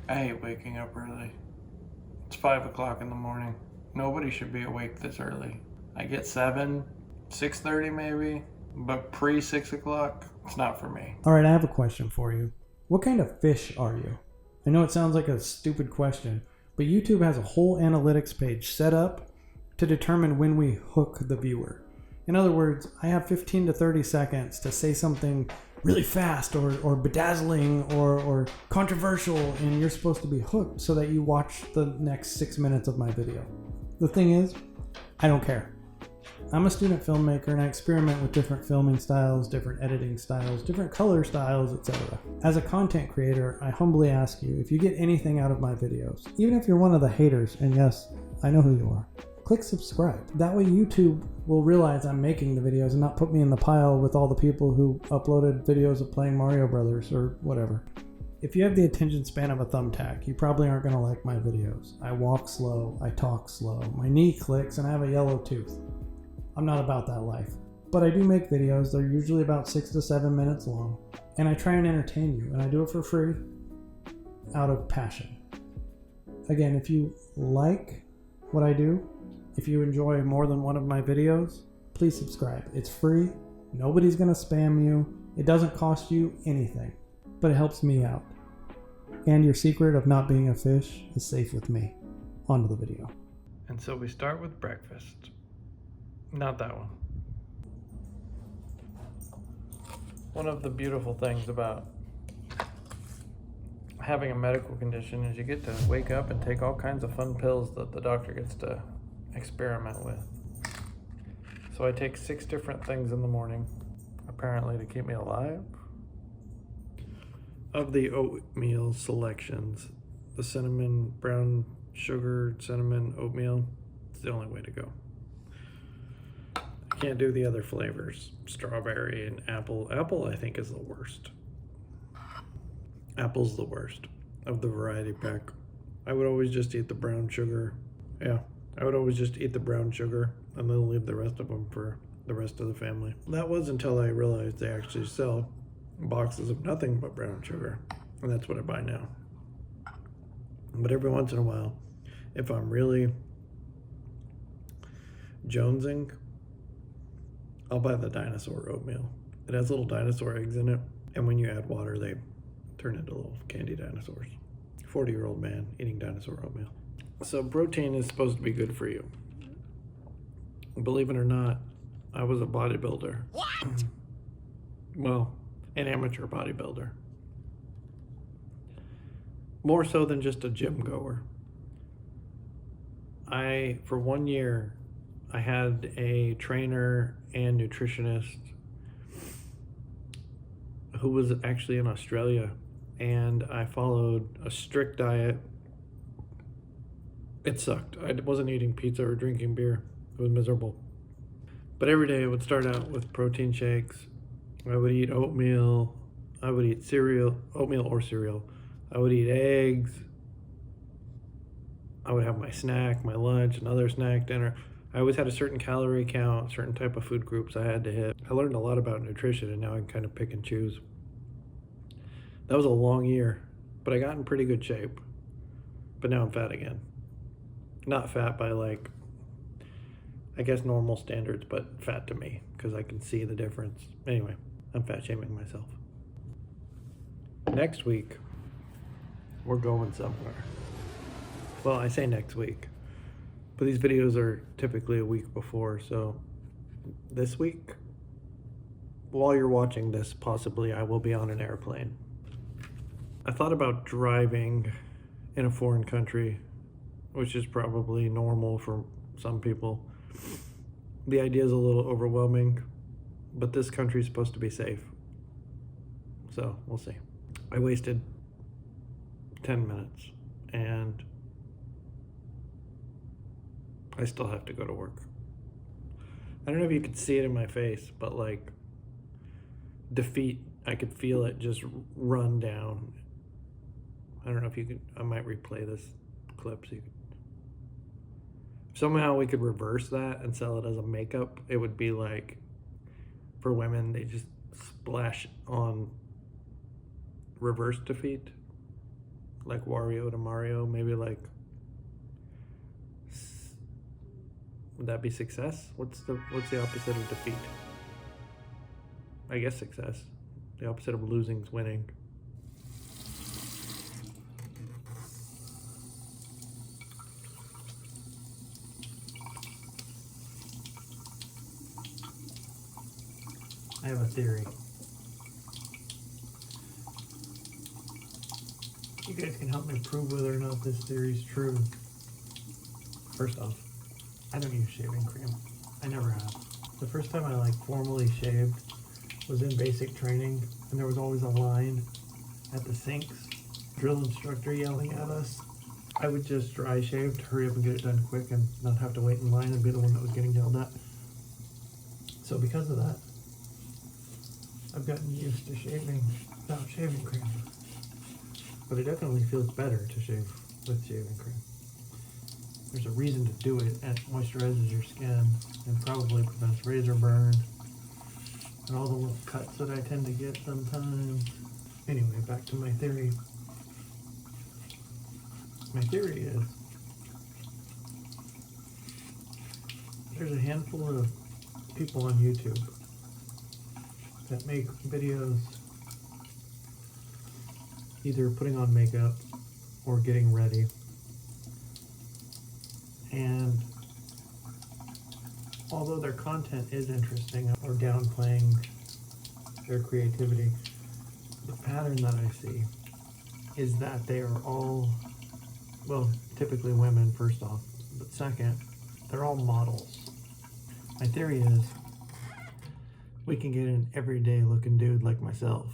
I hate waking up early. It's 5 o'clock in the morning. Nobody should be awake this early. I get 7, 6:30 maybe, but pre 6 o'clock, it's not for me. All right, I have a question for you. What kind of fish are you? I know it sounds like a stupid question, but YouTube has a whole analytics page set up to determine when we hook the viewer. In other words, I have 15 to 30 seconds to say something really fast or bedazzling or controversial, and you're supposed to be hooked so that you watch the next 6 minutes of my video. The thing is, I don't care. I'm a student filmmaker and I experiment with different filming styles, different editing styles, different color styles, etc. As a content creator, I humbly ask you if you get anything out of my videos, even if you're one of the haters, and yes, I know who you are, click subscribe. That way YouTube will realize I'm making the videos and not put me in the pile with all the people who uploaded videos of playing Mario Brothers or whatever. If you have the attention span of a thumbtack, you probably aren't going to like my videos. I walk slow, I talk slow, my knee clicks, and I have a yellow tooth. I'm not about that life. But I do make videos. They're usually about 6 to 7 minutes long. And I try and entertain you. And I do it for free out of passion. Again, if you like what I do, if you enjoy more than one of my videos, please subscribe. It's free. Nobody's going to spam you. It doesn't cost you anything. But it helps me out. And your secret of not being a fish is safe with me. On to the video. And so we start with breakfast. Not that one. One of the beautiful things about having a medical condition is you get to wake up and take all kinds of fun pills that the doctor gets to experiment with. So I take 6 different things in the morning, apparently to keep me alive. Of the oatmeal selections, the cinnamon, brown sugar, cinnamon, oatmeal, it's the only way to go. Can't do the other flavors. Strawberry and apple. Apple, I think, is the worst. Apple's the worst of the variety pack. I would always just eat the brown sugar. Yeah, I would always just eat the brown sugar and then leave the rest of them for the rest of the family. That was until I realized they actually sell boxes of nothing but brown sugar. And that's what I buy now. But every once in a while, if I'm really jonesing, I'll buy the dinosaur oatmeal. It has little dinosaur eggs in it, and when you add water, they turn into little candy dinosaurs. 40-year-old man eating dinosaur oatmeal. So protein is supposed to be good for you. Believe it or not, I was a bodybuilder. What? Well, an amateur bodybuilder. More so than just a gym goer. For 1 year, I had a trainer and nutritionist who was actually in Australia, and I followed a strict diet. It sucked. I wasn't eating pizza or drinking beer. It was miserable. But every day I would start out with protein shakes. I would eat oatmeal. I would eat cereal, oatmeal or cereal. I would eat eggs. I would have my snack, my lunch, another snack, dinner. I always had a certain calorie count, certain type of food groups I had to hit. I learned a lot about nutrition, and now I can kind of pick and choose. That was a long year, but I got in pretty good shape. But now I'm fat again. Not fat by like, I guess normal standards, but fat to me, because I can see the difference. Anyway, I'm fat shaming myself. Next week, we're going somewhere. Well, I say next week. But these videos are typically a week before, so this week, while you're watching this, possibly I will be on an airplane. I thought about driving in a foreign country, which is probably normal for some people. The idea is a little overwhelming, but this country is supposed to be safe. So we'll see. I wasted 10 minutes, and I still have to go to work. I don't know if you could see it in my face, but like defeat, I could feel it just run down. I don't know if you could, I might replay this clip so you could. Somehow we could reverse that and sell it as a makeup. It would be like, for women, they just splash on reverse defeat. like Wario to Mario, maybe like, would that be success? What's the opposite of defeat? I guess success. The opposite of losing is winning. I have a theory. You guys can help me prove whether or not this theory is true. First off, I don't use shaving cream. I never have. The first time I formally shaved was in basic training, and there was always a line at the sinks, drill instructor yelling at us. I would just dry shave to hurry up and get it done quick and not have to wait in line and be the one that was getting yelled at. So because of that, I've gotten used to shaving without shaving cream. But it definitely feels better to shave with shaving cream. There's a reason to do it. It moisturizes your skin and probably prevents razor burn and all the little cuts that I tend to get sometimes. Anyway, back to my theory. My theory is there's a handful of people on YouTube that make videos either putting on makeup or getting ready. And although their content is interesting or downplaying their creativity, the pattern that I see is that they are all, well, typically women first off, but second, they're all models. My theory is we can get an everyday looking dude like myself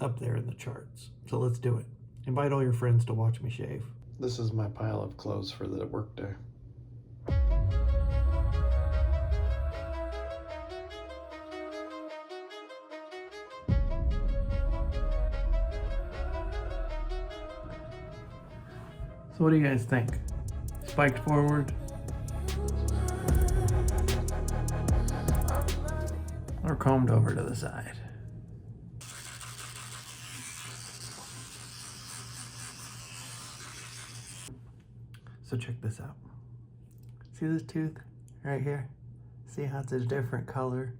up there in the charts. So let's do it. Invite all your friends to watch me shave. This is my pile of clothes for the workday. So what do you guys think? Spiked forward? Or combed over to the side? So check this out. See this tooth right here? See how it's a different color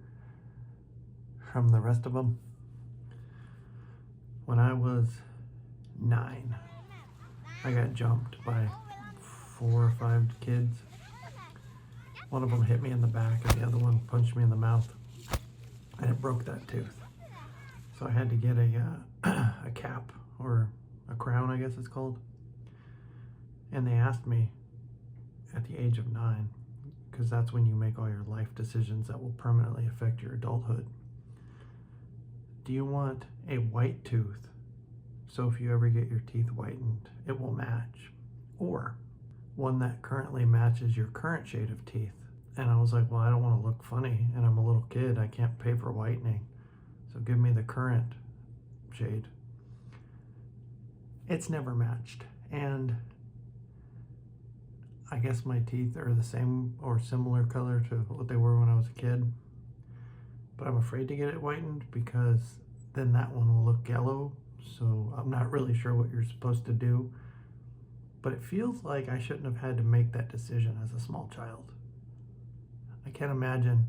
from the rest of them? When I was 9, I got jumped by 4 or 5 kids. One of them hit me in the back and the other one punched me in the mouth, and it broke that tooth. So I had to get a cap, or a crown I guess it's called. And they asked me at the age of 9, because that's when you make all your life decisions that will permanently affect your adulthood. Do you want a white tooth, so if you ever get your teeth whitened, it will match? Or one that currently matches your current shade of teeth? And I was like, well, I don't want to look funny, and I'm a little kid. I can't pay for whitening. So give me the current shade. It's never matched. And I guess my teeth are the same or similar color to what they were when I was a kid. But I'm afraid to get it whitened because then that one will look yellow. So I'm not really sure what you're supposed to do. But it feels like I shouldn't have had to make that decision as a small child. I can't imagine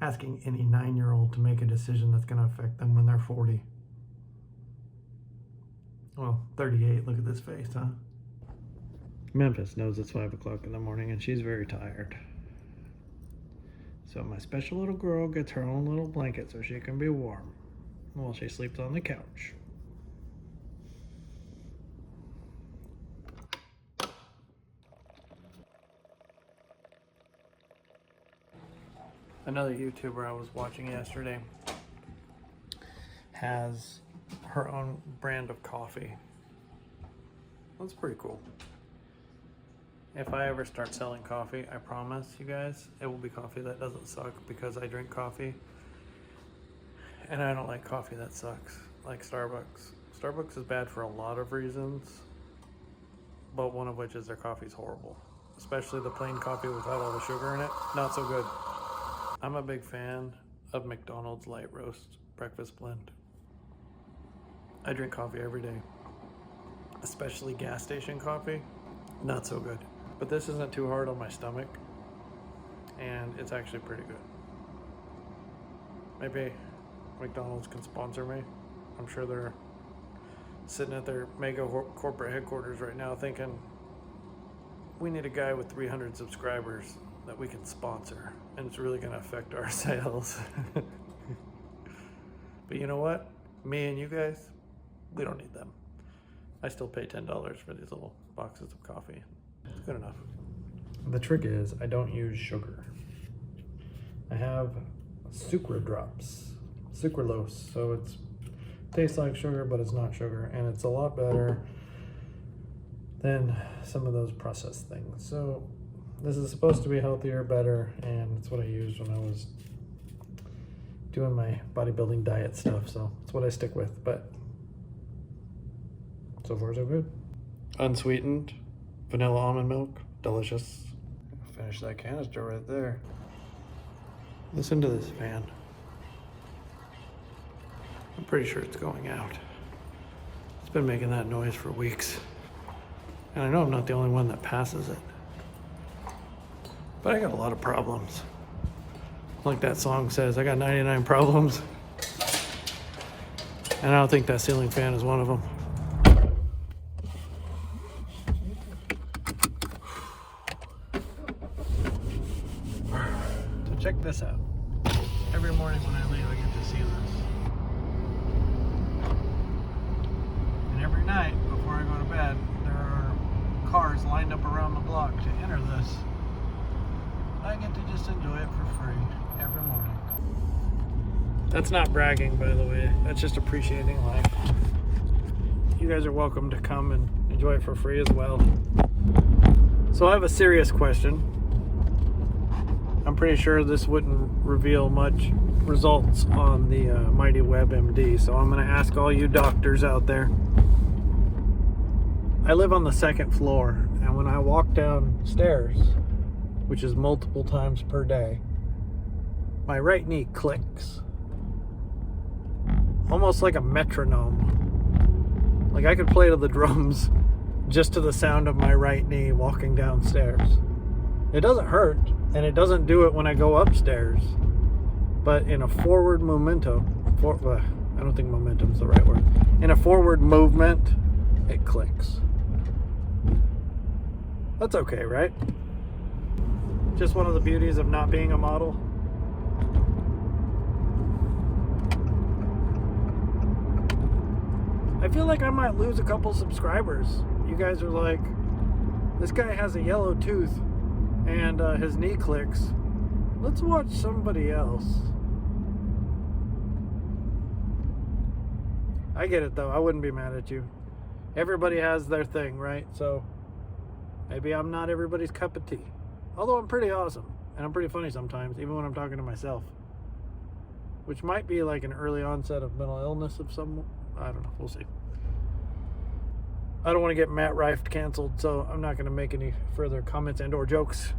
asking any 9-year-old to make a decision that's going to affect them when they're 40. Well, 38, look at this face, huh? Memphis knows it's 5 o'clock in the morning and she's very tired. So my special little girl gets her own little blanket so she can be warm while she sleeps on the couch. Another YouTuber I was watching yesterday has her own brand of coffee. That's pretty cool. If I ever start selling coffee, I promise you guys, it will be coffee that doesn't suck, because I drink coffee and I don't like coffee that sucks, like Starbucks. Starbucks is bad for a lot of reasons, but one of which is their coffee's horrible. Especially the plain coffee without all the sugar in it, not so good. I'm a big fan of McDonald's light roast breakfast blend. I drink coffee every day. especially gas station coffee, not so good. But this isn't too hard on my stomach, and it's actually pretty good. Maybe McDonald's can sponsor me. I'm sure they're sitting at their mega corporate headquarters right now thinking, we need a guy with 300 subscribers that we can sponsor, and it's really going to affect our sales. But you know what? Me and you guys, we don't need them. I still pay $10 for these little boxes of coffee. It's good enough. The trick is I don't use sugar. I have sucra drops, sucralose, so it tastes like sugar, but it's not sugar, and it's a lot better than some of those processed things. So this is supposed to be healthier, better, and it's what I used when I was doing my bodybuilding diet stuff, so it's what I stick with. But so far so good. Unsweetened vanilla almond milk, delicious. Finish that canister right there. Listen to this fan. I'm pretty sure it's going out. It's been making that noise for weeks. And I know I'm not the only one that passes it. But I got a lot of problems. Like that song says, I got 99 problems. And I don't think that ceiling fan is one of them. So check this out. Every morning when I leave, I get to see this. And every night before I go to bed, there are cars lined up around the block to enter this. I get to just enjoy it for free every morning. That's not bragging, by the way. That's just appreciating life. You guys are welcome to come and enjoy it for free as well. So I have a serious question. I'm pretty sure this wouldn't reveal much results on the Mighty WebMD, so I'm going to ask all you doctors out there. I live on the second floor, and when I walk downstairs, which is multiple times per day, my right knee clicks. Almost like a metronome. Like I could play to the drums just to the sound of my right knee walking downstairs. It doesn't hurt, and it doesn't do it when I go upstairs. But in a forward momentum, I don't think momentum's the right word. In a forward movement, it clicks. That's okay, right? Just one of the beauties of not being a model. I feel like I might lose a couple subscribers. You guys are like, this guy has a yellow tooth and his knee clicks. Let's watch somebody else. I get it though. I wouldn't be mad at you. Everybody has their thing, right? So maybe I'm not everybody's cup of tea. Although I'm pretty awesome, and I'm pretty funny sometimes, even when I'm talking to myself. Which might be like an early onset of mental illness of some, I don't know, we'll see. I don't want to get Matt Rife canceled, so I'm not going to make any further comments and or jokes.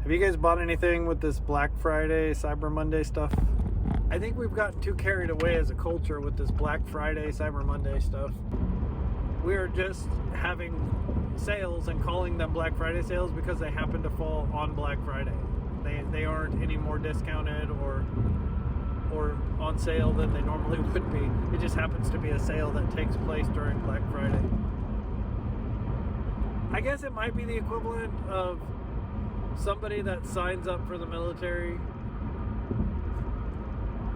Have you guys bought anything with this Black Friday, Cyber Monday stuff? I think we've gotten too carried away as a culture with this Black Friday, Cyber Monday stuff. We are just having sales and calling them Black Friday sales because they happen to fall on Black Friday. They aren't any more discounted or on sale than they normally would be. It just happens to be a sale that takes place during Black Friday. I guess it might be the equivalent of somebody that signs up for the military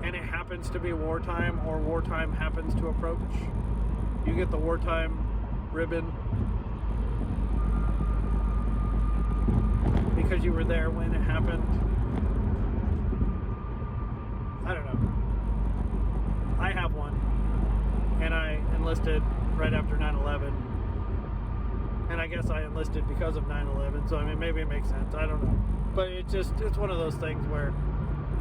and it happens to be wartime, or wartime happens to approach. You get the wartime ribbon because you were there when it happened. I don't know. I have one, and I enlisted right after 9/11, and I guess I enlisted because of 9/11, so I mean maybe it makes sense, I don't know. But it's one of those things where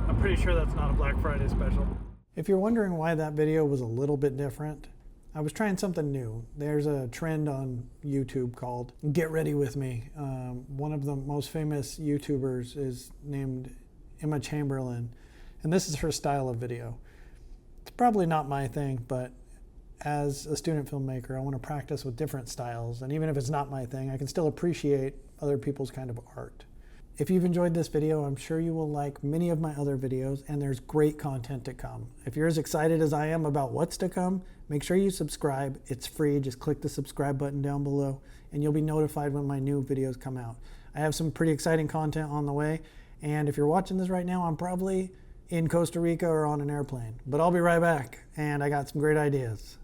I'm pretty sure that's not a Black Friday special. If you're wondering why that video was a little bit different, I was trying something new. There's a trend on YouTube called Get Ready With Me. One of the most famous YouTubers is named Emma Chamberlain, and this is her style of video. It's probably not my thing, but as a student filmmaker, I want to practice with different styles. And even if it's not my thing, I can still appreciate other people's kind of art. If you've enjoyed this video, I'm sure you will like many of my other videos, and there's great content to come. If you're as excited as I am about what's to come, make sure you subscribe. It's free. Just click the subscribe button down below, and you'll be notified when my new videos come out. I have some pretty exciting content on the way, and if you're watching this right now, I'm probably in Costa Rica or on an airplane. But I'll be right back, and I got some great ideas.